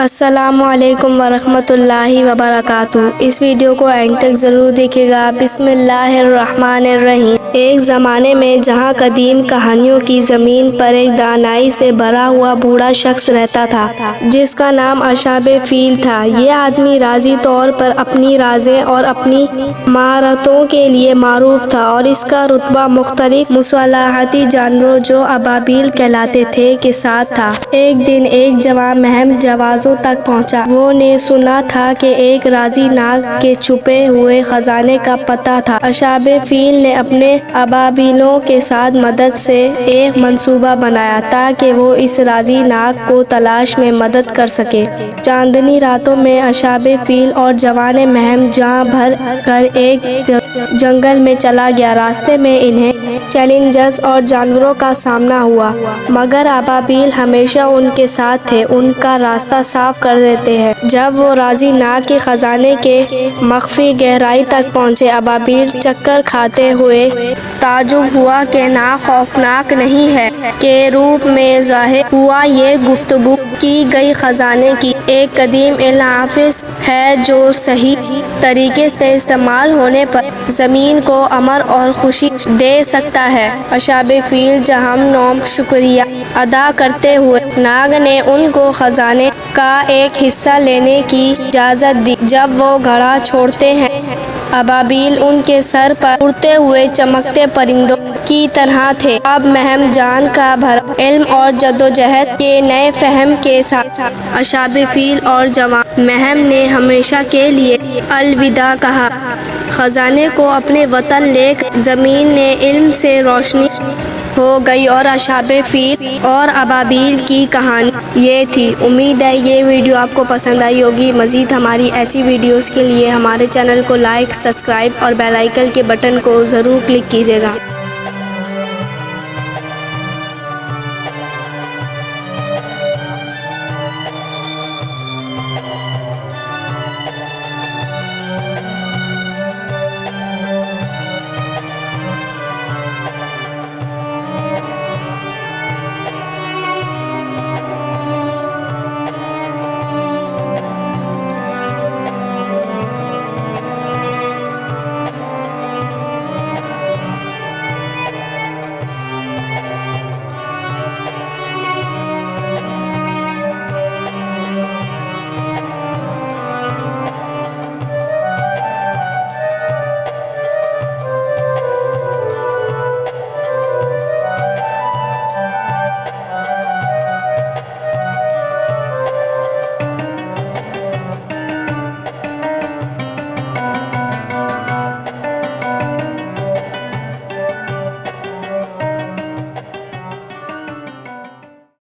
अस्सलामुअलैकुम वरहमतुल्लाहि वबरकातुहू। इस वीडियो को एंड तक ज़रूर देखिएगा। बिस्मिल्लाहिर्रहमानिर्रहीम। एक ज़माने में जहाँ कदीम कहानियों की ज़मीन पर एक दानाई से भरा हुआ बूढ़ा शख्स रहता था, जिसका नाम अशाबे फील था। ये आदमी राजी तौर पर अपनी राज़ें और अपनी महारतों के लिए मारूफ था और इसका रुतबा मुख्तलिफ मुसल्लहती जानवरों जो अबाबील कहलाते थे के साथ था। एक दिन एक जवान महम जवाज़ों तक पहुंचा। वो ने सुना था कि एक राजी नाग के छुपे हुए खजाने का पता था। अशाबे फील ने अपने अबाबीलों के साथ मदद से एक मंसूबा बनाया ताकि वो इस राजी नाग को तलाश में मदद कर सके। चांदनी रातों में अशाबे फील और जवान महम जहाँ भर कर एक जंगल में चला गया। रास्ते में इन्हें चैलेंजर्स और जानवरों का सामना हुआ, मगर अबाबील हमेशा उनके साथ थे, उनका रास्ता साफ कर देते हैं। जब वो राजी नाग के खजाने के मख्फी गहराई तक पहुँचे, अबाबील चक्कर खाते हुए ताजुब हुआ कि नाग खौफनाक नहीं है के रूप में जाहिर हुआ। ये गुफ्तगू की गई खजाने की एक कदीम इल्म-हाफिज है जो सही तरीके से इस्तेमाल होने पर ज़मीन को अमर और खुशी दे सकता है। अशाबे फील जहम नोम शुक्रिया अदा करते हुए नाग ने उनको खजाने का एक हिस्सा लेने की इजाज़त दी। जब वो घड़ा छोड़ते हैं, अबाबील उनके सर पर उड़ते हुए चमकते परिंदों की तरह थे। अब महम जान का भरा इल्म और जद्दोजहद के नए फहम के साथ अशाबे फील और जवान महम ने हमेशा के लिए अलविदा कहा। खजाने को अपने वतन लेकर ज़मीन ने इल्म से रोशनी हो गई और अशाबे फील और अबाबील की कहानी ये थी। उम्मीद है ये वीडियो आपको पसंद आई होगी। मज़ीद हमारी ऐसी वीडियोस के लिए हमारे चैनल को लाइक, सब्सक्राइब और बेल आइकन के बटन को ज़रूर क्लिक कीजिएगा।